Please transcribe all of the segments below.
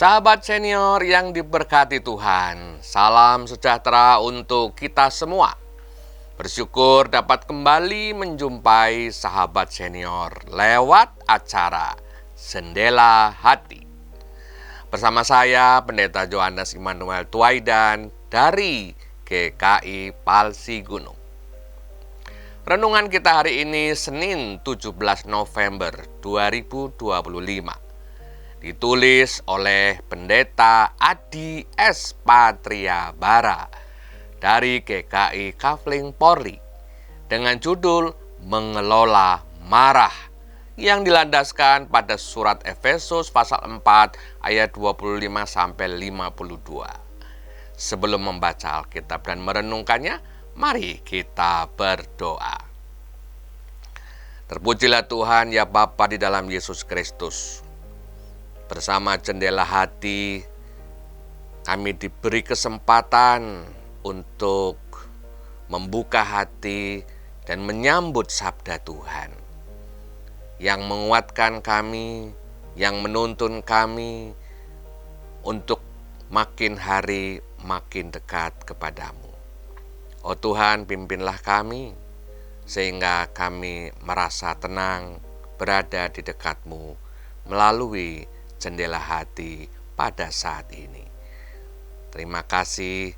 Sahabat senior yang diberkati Tuhan, salam sejahtera untuk kita semua. Bersyukur dapat kembali menjumpai sahabat senior lewat acara Jendela Hati. Bersama saya, Pendeta Johannes Immanuel Tuaidan dari GKI Palsi Gunung. Renungan kita hari ini Senin 17 November 2025. Ditulis oleh Pendeta Adi S. Patriabara dari GKI Kafling Polri dengan judul Mengelola Marah yang dilandaskan pada surat Efesus pasal 4 ayat 25-52. Sebelum membaca Alkitab dan merenungkannya, mari kita berdoa. Terpujilah Tuhan ya Bapa di dalam Yesus Kristus. Bersama Jendela Hati, kami diberi kesempatan untuk membuka hati dan menyambut sabda Tuhan yang menguatkan kami, yang menuntun kami untuk makin hari makin dekat kepadamu. Oh Tuhan, pimpinlah kami sehingga kami merasa tenang berada di dekat-Mu melalui Jendela Hati pada saat ini. Terima kasih,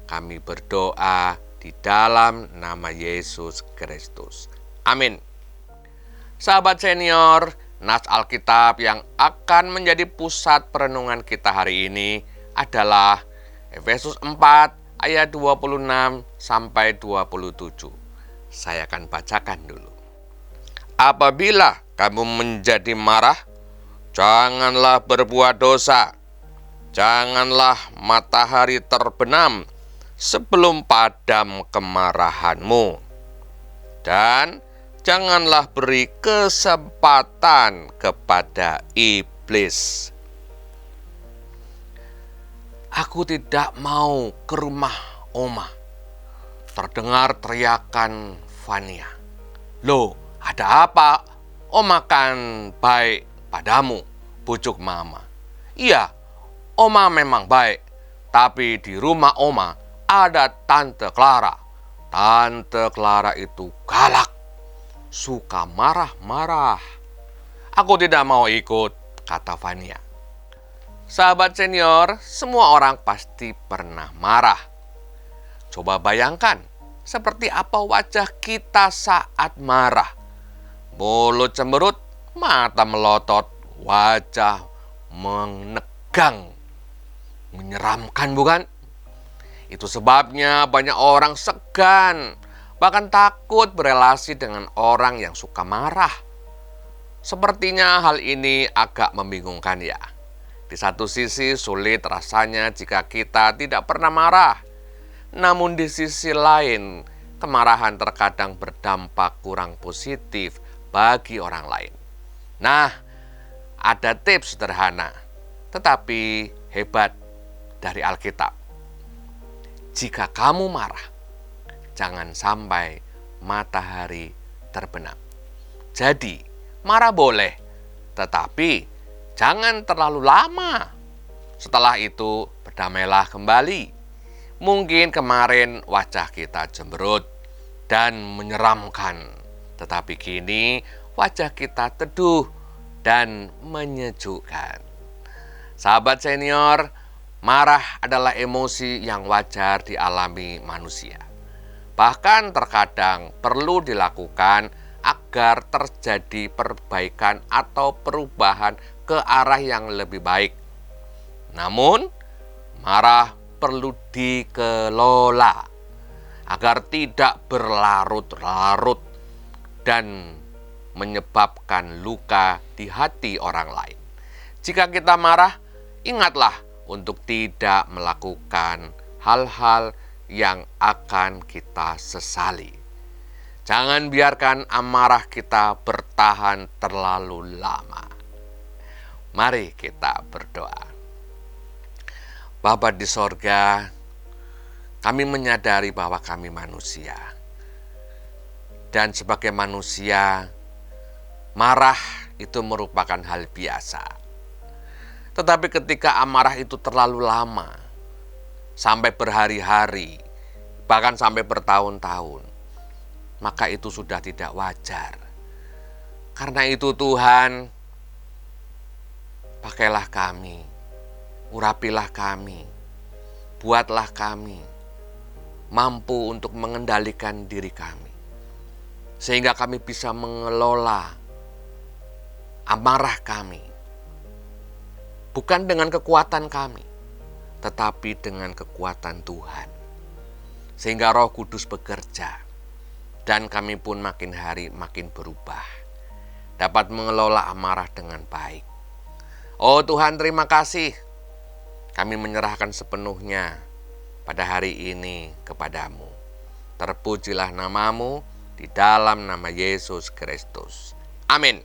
kami berdoa di dalam nama Yesus Kristus. Amin. Sahabat senior, nas Alkitab yang akan menjadi pusat perenungan kita hari ini adalah Efesus 4 ayat 26-27. Saya akan bacakan dulu. Apabila kamu menjadi marah, janganlah berbuat dosa. Janganlah matahari terbenam sebelum padam kemarahanmu. Dan janganlah beri kesempatan kepada iblis. Aku tidak mau ke rumah Oma. Terdengar teriakan Fania. Loh, ada apa? Oma kan baik padamu, bujuk Mama. Iya, Oma memang baik, tapi di rumah Oma ada Tante Clara. Tante Clara itu galak, suka marah-marah. Aku tidak mau ikut, kata Fania. Sahabat senior, semua orang pasti pernah marah. Coba bayangkan, seperti apa wajah kita saat marah. Mulut cemberut, mata melotot, wajah menegang. Menyeramkan bukan? Itu sebabnya banyak orang segan, bahkan takut berelasi dengan orang yang suka marah. Sepertinya hal ini agak membingungkan ya. Di satu sisi sulit rasanya jika kita tidak pernah marah. Namun di sisi lain, kemarahan terkadang berdampak kurang positif bagi orang lain. Nah, ada tips sederhana, tetapi hebat dari Alkitab. Jika kamu marah, jangan sampai matahari terbenam. Jadi, marah boleh, tetapi jangan terlalu lama. Setelah itu, berdamailah kembali. Mungkin kemarin wajah kita cemberut dan menyeramkan, tetapi kini wajah kita teduh dan menyejukkan. Sahabat senior, marah adalah emosi yang wajar dialami manusia. Bahkan terkadang perlu dilakukan agar terjadi perbaikan atau perubahan ke arah yang lebih baik. Namun, marah perlu dikelola agar tidak berlarut-larut dan menyebabkan luka di hati orang lain. Jika kita marah, ingatlah untuk tidak melakukan hal-hal yang akan kita sesali. Jangan biarkan amarah kita bertahan terlalu lama. Mari kita berdoa. Bapa di sorga, kami menyadari bahwa kami manusia. Dan sebagai manusia, marah itu merupakan hal biasa. Tetapi ketika amarah itu terlalu lama, sampai berhari-hari, bahkan sampai bertahun-tahun, maka itu sudah tidak wajar. Karena itu Tuhan, pakailah kami, urapilah kami, buatlah kami mampu untuk mengendalikan diri kami, sehingga kami bisa mengelola amarah kami, bukan dengan kekuatan kami, tetapi dengan kekuatan Tuhan. Sehingga Roh Kudus bekerja, dan kami pun makin hari makin berubah, dapat mengelola amarah dengan baik. Oh Tuhan, terima kasih. Kami menyerahkan sepenuhnya pada hari ini kepadamu. Terpujilah namamu di dalam nama Yesus Kristus. Amin.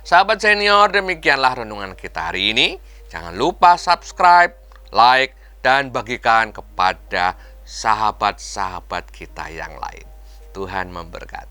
Sahabat senior, demikianlah renungan kita hari ini. Jangan lupa subscribe, like, dan bagikan kepada sahabat-sahabat kita yang lain. Tuhan memberkati.